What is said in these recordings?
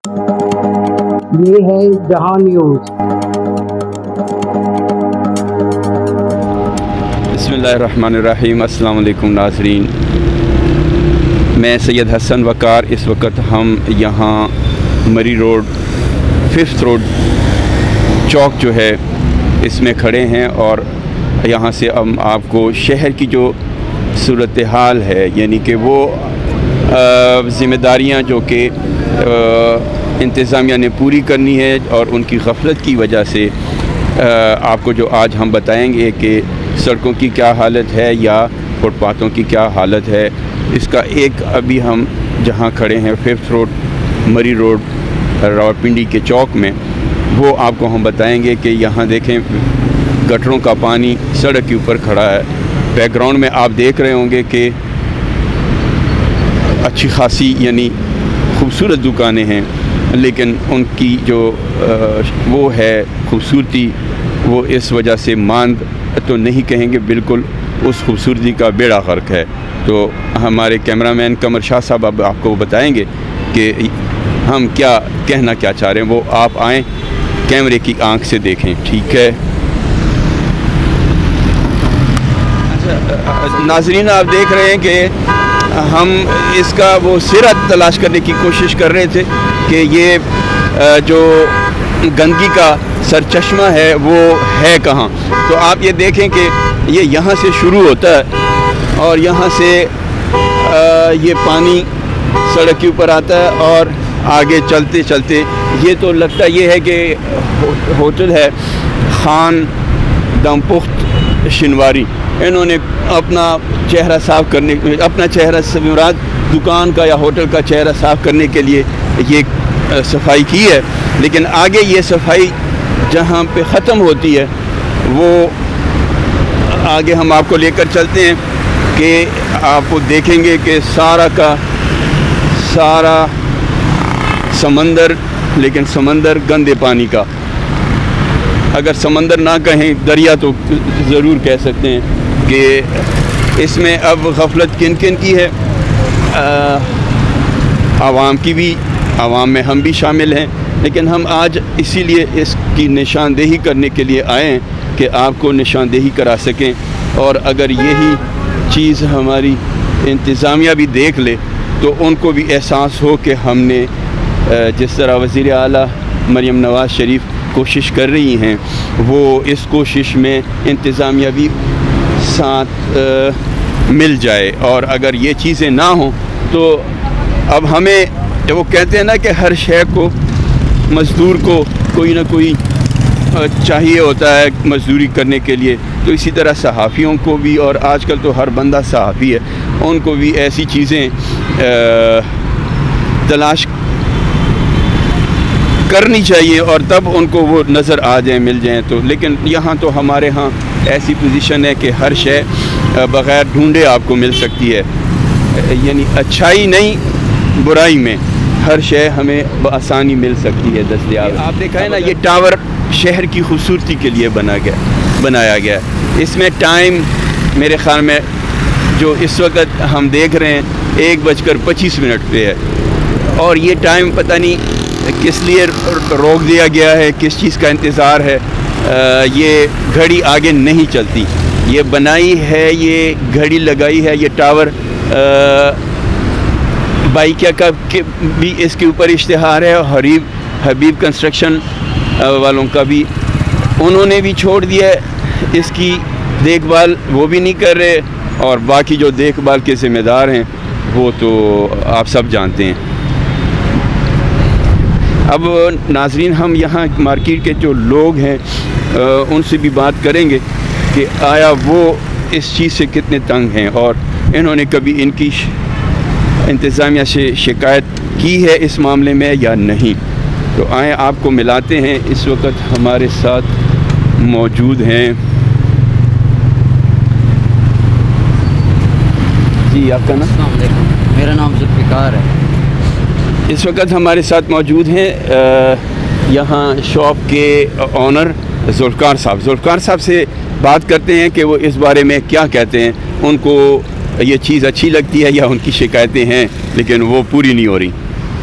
یہ ہے جہاں نیوز۔ بسم اللہ الرحمن الرحیم۔ السلام علیکم ناظرین، میں سید حسن وقار۔ اس وقت ہم یہاں مری روڈ 5th روڈ چوک جو ہے اس میں کھڑے ہیں، اور یہاں سے ہم آپ کو شہر کی جو صورتحال ہے، یعنی کہ وہ ذمہ داریاں جو کہ انتظامیہ نے پوری کرنی ہے اور ان کی غفلت کی وجہ سے آپ کو جو آج ہم بتائیں گے کہ سڑکوں کی کیا حالت ہے یا فٹ پاتھوں کی کیا حالت ہے، اس کا ایک ابھی ہم جہاں کھڑے ہیں 5th روڈ مری روڈ راولپنڈی کے چوک میں، وہ آپ کو ہم بتائیں گے کہ یہاں دیکھیں گٹروں کا پانی سڑک کے اوپر کھڑا ہے۔ بیک گراؤنڈ میں آپ دیکھ رہے ہوں گے کہ اچھی خاصی یعنی خوبصورت دکانیں ہیں، لیکن ان کی جو وہ ہے خوبصورتی، وہ اس وجہ سے ماند تو نہیں کہیں گے، بالکل اس خوبصورتی کا بیڑا غرق ہے۔ تو ہمارے کیمرہ مین قمر شاہ صاحب اب آپ کو بتائیں گے کہ ہم کیا کہنا کیا چاہ رہے ہیں، وہ آپ آئیں کیمرے کی آنکھ سے دیکھیں، ٹھیک ہے؟ ناظرین، آپ دیکھ رہے ہیں کہ ہم اس کا وہ سرا تلاش کرنے کی کوشش کر رہے تھے کہ یہ جو گندگی کا سرچشمہ ہے وہ ہے کہاں۔ تو آپ یہ دیکھیں کہ یہ یہاں سے شروع ہوتا ہے اور یہاں سے یہ پانی سڑک کے اوپر آتا ہے، اور آگے چلتے چلتے یہ تو لگتا یہ ہے کہ ہوٹل ہے خان دم پخت شنواری، انہوں نے اپنا چہرہ صاف کرنے، اپنا چہرہ مراد دکان کا یا ہوٹل کا چہرہ صاف کرنے کے لیے یہ صفائی کی ہے، لیکن آگے یہ صفائی جہاں پہ ختم ہوتی ہے وہ آگے ہم آپ کو لے کر چلتے ہیں کہ آپ کو دیکھیں گے کہ سارا کا سارا سمندر، لیکن سمندر گندے پانی کا، اگر سمندر نہ کہیں دریا تو ضرور کہہ سکتے ہیں کہ اس میں اب غفلت کن کن کی ہے، عوام کی بھی، عوام میں ہم بھی شامل ہیں، لیکن ہم آج اسی لیے اس کی نشاندہی کرنے کے لیے آئے ہیں کہ آپ کو نشاندہی کرا سکیں، اور اگر یہی چیز ہماری انتظامیہ بھی دیکھ لے تو ان کو بھی احساس ہو کہ ہم نے جس طرح وزیر اعلیٰ مریم نواز شریف کوشش کر رہی ہیں، وہ اس کوشش میں انتظامیہ بھی ساتھ مل جائے، اور اگر یہ چیزیں نہ ہوں تو اب ہمیں وہ کہتے ہیں نا کہ ہر شے کو مزدور کو کوئی نہ کوئی چاہیے ہوتا ہے مزدوری کرنے کے لیے، تو اسی طرح صحافیوں کو بھی، اور آج کل تو ہر بندہ صحافی ہے، ان کو بھی ایسی چیزیں تلاش کرنی چاہیے اور تب ان کو وہ نظر آ جائیں، مل جائیں۔ تو لیکن یہاں تو ہمارے ہاں ایسی پوزیشن ہے کہ ہر شے بغیر ڈھونڈے آپ کو مل سکتی ہے، یعنی اچھائی نہیں برائی میں ہر شے ہمیں بآسانی مل سکتی ہے دستیاب۔ آپ دیکھا ہے نا، یہ ٹاور شہر کی خوبصورتی کے لیے بنایا گیا ہے۔ اس میں ٹائم میرے خیال میں جو اس وقت ہم دیکھ رہے ہیں 1:25 پہ ہے، اور یہ ٹائم پتہ نہیں کس لیے روک دیا گیا ہے، کس چیز کا انتظار ہے۔ یہ گھڑی آگے نہیں چلتی، یہ بنائی ہے، یہ گھڑی لگائی ہے، یہ ٹاور بائکیا کا بھی اس کے اوپر اشتہار ہے، اور حبیب کنسٹرکشن والوں کا بھی، انہوں نے بھی چھوڑ دیا ہے اس کی دیکھ بھال، وہ بھی نہیں کر رہے، اور باقی جو دیکھ بھال کے ذمہ دار ہیں وہ تو آپ سب جانتے ہیں۔ اب ناظرین، ہم یہاں مارکیٹ کے جو لوگ ہیں ان سے بھی بات کریں گے کہ آیا وہ اس چیز سے کتنے تنگ ہیں، اور انہوں نے کبھی ان کی انتظامیہ سے شکایت کی ہے اس معاملے میں یا نہیں۔ تو آئیں آپ کو ملاتے ہیں، اس وقت ہمارے ساتھ موجود ہیں، جی آپ کا نام؟ السلام علیکم، میرا نام ذوالفقار ہے۔ اس وقت ہمارے ساتھ موجود ہیں یہاں شاپ کے آنر ذوالفقار صاحب۔ ذوالفقار صاحب سے بات کرتے ہیں کہ وہ اس بارے میں کیا کہتے ہیں، ان کو یہ چیز اچھی لگتی ہے یا ان کی شکایتیں ہیں لیکن وہ پوری نہیں ہو رہی۔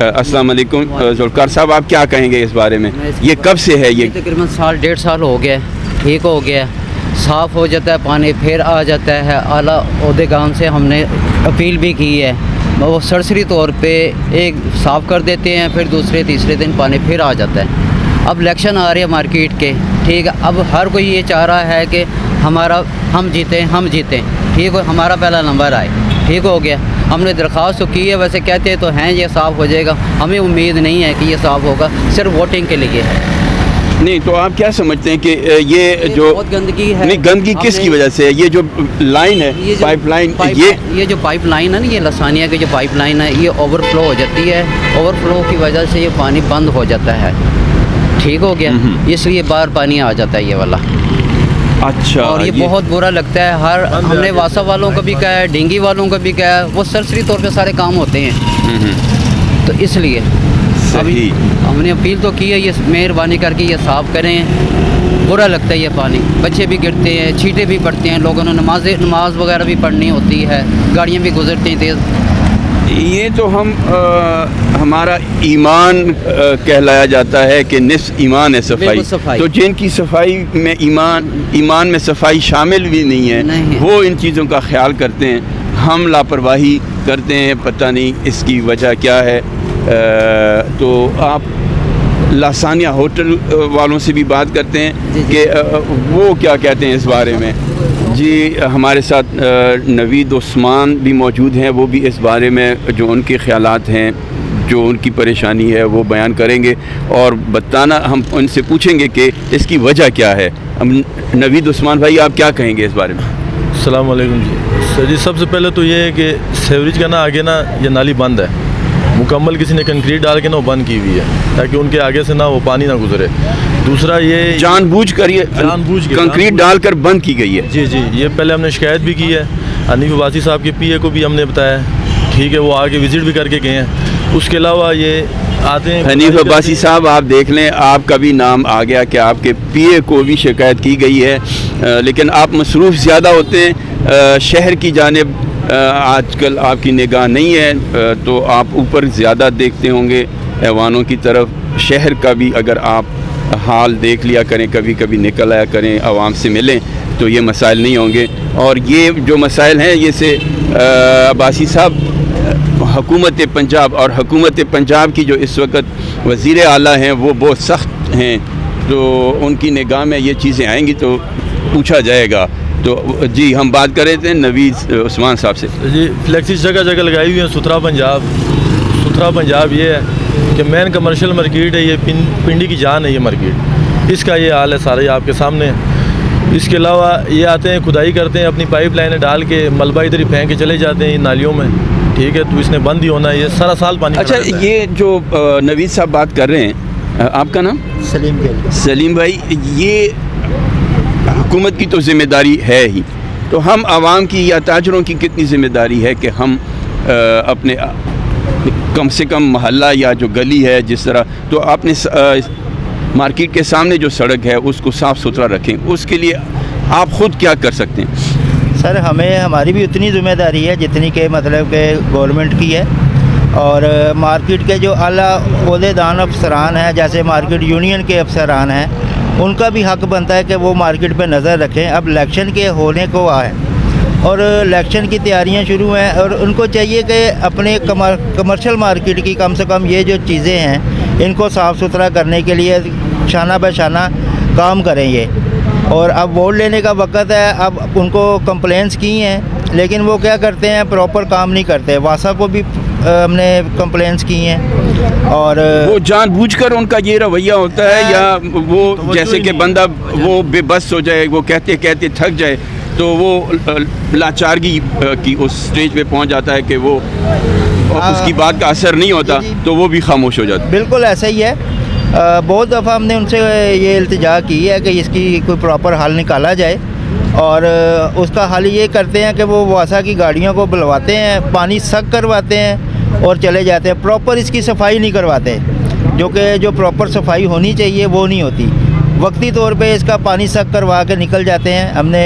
السلام علیکم ذوالفقار صاحب، آپ کیا کہیں گے اس بارے میں؟ یہ کب سے ہے یہ؟ تقریباً سال 1.5 سال ہو گیا، ٹھیک ہو گیا، صاف ہو جاتا ہے پانی، پھر آ جاتا ہے۔ اعلیٰ عہدیداروں سے ہم نے اپیل بھی کی ہے، وہ سرسری طور پہ ایک صاف کر دیتے ہیں، پھر دوسرے تیسرے دن پانی پھر آ جاتا ہے۔ اب الیکشن آ رہے ہیں مارکیٹ کے، ٹھیک ہے، اب ہر کوئی یہ چاہ رہا ہے کہ ہم جیتیں، ٹھیک ہو، ہمارا پہلا نمبر آئے، ٹھیک ہو گیا۔ ہم نے درخواست تو کی ہے، ویسے کہتے تو ہیں یہ صاف ہو جائے گا، ہمیں امید نہیں ہے کہ یہ صاف ہوگا، صرف ووٹنگ کے لیے ہے۔ نہیں تو آپ کیا سمجھتے ہیں کہ یہ جو بہت گندگی ہے، نہیں گندگی کس کی وجہ سے ہے؟ یہ جو لائن ہے، پائپ لائن، یہ جو پائپ لائن ہے نا، یہ لسانیہ کی جو پائپ لائن ہے، یہ اوور فلو ہو جاتی ہے، اوور فلو کی وجہ سے یہ پانی بند ہو جاتا ہے، ٹھیک ہو گیا، اس لیے باہر پانی آ جاتا ہے یہ والا۔ اچھا، اور یہ بہت برا لگتا ہے، ہم نے واسا والوں کو بھی کہا ہے، ڈینگی والوں کو بھی کہا ہے، وہ سرسری طور پہ سارے کام ہوتے ہیں، تو اس لیے ابھی ہم نے اپیل تو کی ہے، یہ مہربانی کر کے یہ صاف کریں۔ برا لگتا ہے یہ پانی، بچے بھی گرتے ہیں، چھینٹے بھی پڑتے ہیں، لوگوں نے نماز وغیرہ بھی پڑھنی ہوتی ہے، گاڑیاں بھی گزرتی ہیں تیز۔ یہ تو ہمارا ایمان کہلایا جاتا ہے کہ نصف ایمان ہے صفائی، تو جن کی صفائی میں ایمان میں صفائی شامل بھی نہیں ہے، وہ ان چیزوں کا خیال کرتے ہیں، ہم لاپرواہی کرتے ہیں، پتہ نہیں اس کی وجہ کیا ہے۔ تو آپ لاسانیہ ہوٹل والوں سے بھی بات کرتے ہیں کہ وہ کیا کہتے ہیں اس بارے میں؟ جی، ہمارے ساتھ نوید عثمان بھی موجود ہیں، وہ بھی اس بارے میں جو ان کے خیالات ہیں، جو ان کی پریشانی ہے وہ بیان کریں گے، اور بتانا ہم ان سے پوچھیں گے کہ اس کی وجہ کیا ہے۔ نوید عثمان بھائی، آپ کیا کہیں گے اس بارے میں؟ السلام علیکم جی سر جی، سب سے پہلے تو یہ ہے کہ سیوریج کا آگے یہ نالی بند ہے، مکمل کسی نے کنکریٹ ڈال کے وہ بند کی ہوئی ہے تاکہ ان کے آگے سے وہ پانی نہ گزرے۔ دوسرا یہ جان بوجھ کر کنکریٹ ڈال کر بند کی گئی ہے۔ جی، یہ پہلے ہم نے شکایت بھی کی ہے، حنیف عباسی صاحب کے پی اے کو بھی ہم نے بتایا، ٹھیک ہے، وہ آگے وزٹ بھی کر کے گئے ہیں۔ اس کے علاوہ یہ آتے ہیں حنیف عباسی صاحب، آپ دیکھ لیں، آپ کا بھی نام آ گیا کہ آپ کے پی اے کو بھی شکایت کی گئی ہے، لیکن آپ مصروف زیادہ ہوتے ہیں شہر کی جانب، آج کل آپ کی نگاہ نہیں ہے، تو آپ اوپر زیادہ دیکھتے ہوں گے ایوانوں کی طرف۔ شہر کا بھی اگر آپ حال دیکھ لیا کریں، کبھی کبھی نکل آیا کریں، عوام سے ملیں، تو یہ مسائل نہیں ہوں گے۔ اور یہ جو مسائل ہیں، یہ سے عباسی صاحب، حکومت پنجاب کی جو اس وقت وزیر اعلیٰ ہیں، وہ بہت سخت ہیں، تو ان کی نگاہ میں یہ چیزیں آئیں گی تو پوچھا جائے گا۔ تو جی، ہم بات کر رہے تھے نوید عثمان صاحب سے۔ جی، فلیکسی جگہ لگائی ہوئی ہیں، ستھرا پنجاب یہ ہے کہ مین کمرشل مارکیٹ ہے، یہ پنڈی کی جان ہے یہ مارکیٹ، اس کا یہ حال ہے سارے آپ کے سامنے۔ اس کے علاوہ یہ آتے ہیں، کھدائی کرتے ہیں، اپنی پائپ لائنیں ڈال کے ملبہ ادھر ہی پھینک کے چلے جاتے ہیں نالیوں میں، ٹھیک ہے، تو اس نے بند ہی ہونا ہے، یہ سارا سال پانی۔ اچھا، یہ جو نوید صاحب بات کر رہے ہیں، آپ کا نام؟ سلیم بھائی، یہ حکومت کی تو ذمہ داری ہے ہی، تو ہم عوام کی یا تاجروں کی کتنی ذمہ داری ہے کہ ہم اپنے کم سے کم محلہ یا جو گلی ہے، جس طرح تو اپنے مارکیٹ کے سامنے جو سڑک ہے اس کو صاف ستھرا رکھیں، اس کے لیے آپ خود کیا کر سکتے ہیں؟ سر، ہماری بھی اتنی ذمہ داری ہے جتنی کہ مطلب کہ گورنمنٹ کی ہے، اور مارکیٹ کے جو اعلیٰ عہدیدار افسران ہیں، جیسے مارکیٹ یونین کے افسران ہیں، ان کا بھی حق بنتا ہے کہ وہ مارکیٹ پہ نظر رکھیں۔ اب الیکشن کے ہونے کو آئے اور الیکشن کی تیاریاں شروع ہیں، اور ان کو چاہیے کہ اپنے کمرشل مارکیٹ کی کم سے کم یہ جو چیزیں ہیں ان کو صاف ستھرا کرنے کے لیے شانہ بہ شانہ کام کریں یہ۔ اور اب ووٹ لینے کا وقت ہے، اب ان کو کمپلینس کی ہیں، لیکن وہ کیا کرتے ہیں، پراپر کام نہیں کرتے۔ واسا کو بھی ہم نے کمپلینس کی ہیں، اور وہ جان بوجھ کر ان کا یہ رویہ ہوتا ہے، یا وہ جیسے کہ بندہ وہ بے بس ہو جائے، وہ کہتے کہتے تھک جائے، تو وہ لاچارگی کی اس سٹیج پہ پہنچ جاتا ہے کہ وہ اس کی بات کا اثر نہیں ہوتا، تو وہ بھی خاموش ہو جاتا ہے۔ بالکل ایسا ہی ہے، بہت دفعہ ہم نے ان سے یہ التجا کی ہے کہ اس کی کوئی پراپر حل نکالا جائے، اور اس کا حل یہ کرتے ہیں کہ وہ واسا کی گاڑیوں کو بلواتے ہیں، پانی سک کرواتے ہیں اور چلے جاتے ہیں، پراپر اس کی صفائی نہیں کرواتے، جو پراپر صفائی ہونی چاہیے وہ نہیں ہوتی۔ وقتی طور پہ اس کا پانی سک کروا کے نکل جاتے ہیں۔ ہم نے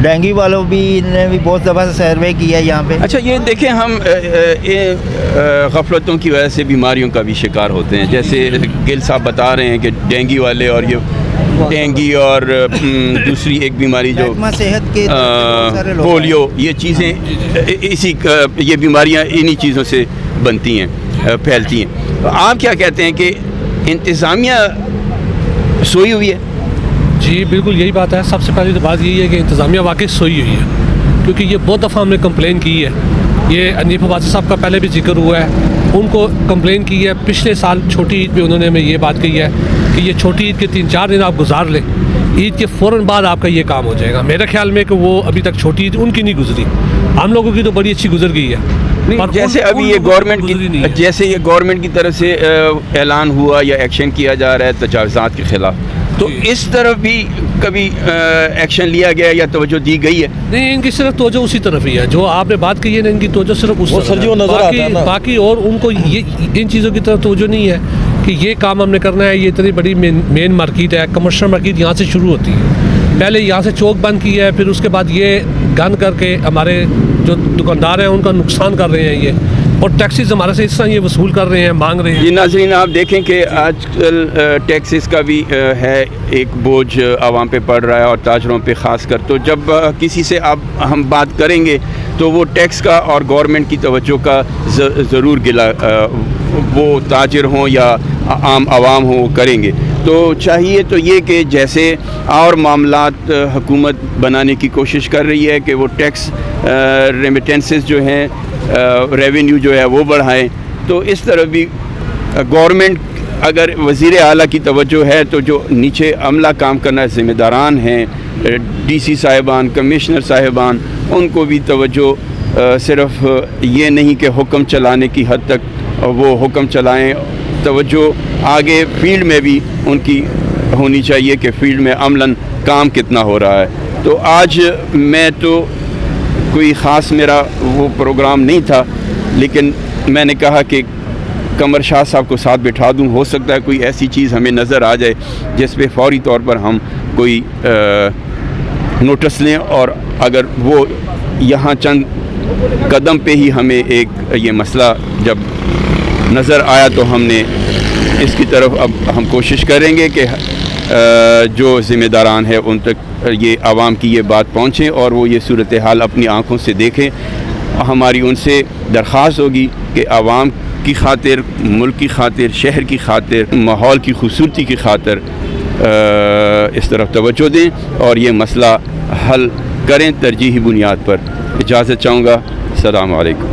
ڈینگی والوں بھی نے بھی بہت دفعہ سروے کیا ہے یہاں پہ. اچھا یہ دیکھیں ہم غفلتوں کی وجہ سے بیماریوں کا بھی شکار ہوتے ہیں. جیسے گل صاحب بتا رہے ہیں کہ ڈینگی والے اور یہ ڈینگی اور دوسری ایک بیماری جو صحت کے پولیو, یہ چیزیں یہ بیماریاں انہی چیزوں سے بنتی ہیں, پھیلتی ہیں. آپ کیا کہتے ہیں کہ انتظامیہ سوئی ہوئی ہے؟ جی بالکل یہی بات ہے. سب سے پہلی تو بات یہی ہے کہ انتظامیہ واقعی سوئی ہوئی ہے, کیونکہ یہ بہت دفعہ ہم نے کمپلین کی ہے. یہ حنیف عباسی صاحب کا پہلے بھی ذکر ہوا ہے, ان کو کمپلین کی ہے. پچھلے سال چھوٹی عید پہ انہوں نے ہمیں یہ بات کہی ہے کہ یہ چھوٹی عید کے 3-4 دن آپ گزار لیں, عید کے فوراً بعد آپ کا یہ کام ہو جائے گا. میرے خیال میں کہ وہ ابھی تک چھوٹی عید ان کی نہیں گزری, ہم لوگوں کی تو بڑی اچھی گزر گئی ہے. جیسے ابھی یہ گورنمنٹ کی طرف سے اعلان ہوا یا ایکشن کیا جا رہا ہے تجاوزات کے خلاف, تو اس طرف بھی کبھی ایکشن لیا گیا یا توجہ دی گئی ہے؟ نہیں, ان کی صرف توجہ اسی طرف ہی ہے جو آپ نے بات کی ہے نا, ان کی توجہ صرف اس طرف ہے. باقی اور ان کو یہ ان چیزوں کی طرف توجہ نہیں ہے کہ یہ کام ہم نے کرنا ہے. یہ اتنی بڑی مین مارکیٹ ہے, کمرشل مارکیٹ یہاں سے شروع ہوتی ہے. پہلے یہاں سے چوک بند کی ہے, پھر اس کے بعد یہ گند کر کے ہمارے جو دکاندار ہیں ان کا نقصان کر رہے ہیں یہ, اور ٹیکسیز ہمارے سے اس طرح یہ وصول کر رہے ہیں, مانگ رہے ہیں. جی ناظرین, آپ دیکھیں کہ آج کل ٹیکسز کا بھی ہے ایک بوجھ عوام پہ پڑ رہا ہے, اور تاجروں پہ خاص کر. تو جب کسی سے ہم بات کریں گے تو وہ ٹیکس کا اور گورنمنٹ کی توجہ کا ضرور گلا وہ تاجر ہوں یا عام عوام ہوں کریں گے. تو چاہیے تو یہ کہ جیسے اور معاملات حکومت بنانے کی کوشش کر رہی ہے کہ وہ ٹیکس ریمیٹنسز جو ہیں, ریونیو جو ہے وہ بڑھائیں, تو اس طرح بھی گورنمنٹ اگر وزیر اعلیٰ کی توجہ ہے تو جو نیچے عملہ کام کرنا ذمہ داران ہیں, ڈی سی صاحبان, کمشنر صاحبان, ان کو بھی توجہ صرف یہ نہیں کہ حکم چلانے کی حد تک وہ حکم چلائیں, توجہ آگے فیلڈ میں بھی ان کی ہونی چاہیے کہ فیلڈ میں عملاً کام کتنا ہو رہا ہے. تو آج میں تو کوئی خاص میرا وہ پروگرام نہیں تھا, لیکن میں نے کہا کہ قمر شاہ صاحب کو ساتھ بٹھا دوں. ہو سکتا ہے کوئی ایسی چیز ہمیں نظر آ جائے جس پہ فوری طور پر ہم کوئی نوٹس لیں, اور اگر وہ یہاں چند قدم پہ ہی ہمیں ایک یہ مسئلہ جب نظر آیا تو ہم نے اس کی طرف اب ہم کوشش کریں گے کہ جو ذمہ داران ہیں ان تک یہ عوام کی یہ بات پہنچیں اور وہ یہ صورتحال اپنی آنکھوں سے دیکھیں. ہماری ان سے درخواست ہوگی کہ عوام کی خاطر, ملک کی خاطر, شہر کی خاطر, ماحول کی خوبصورتی کی خاطر اس طرف توجہ دیں اور یہ مسئلہ حل کریں ترجیحی بنیاد پر. اجازت چاہوں گا. السلام علیکم.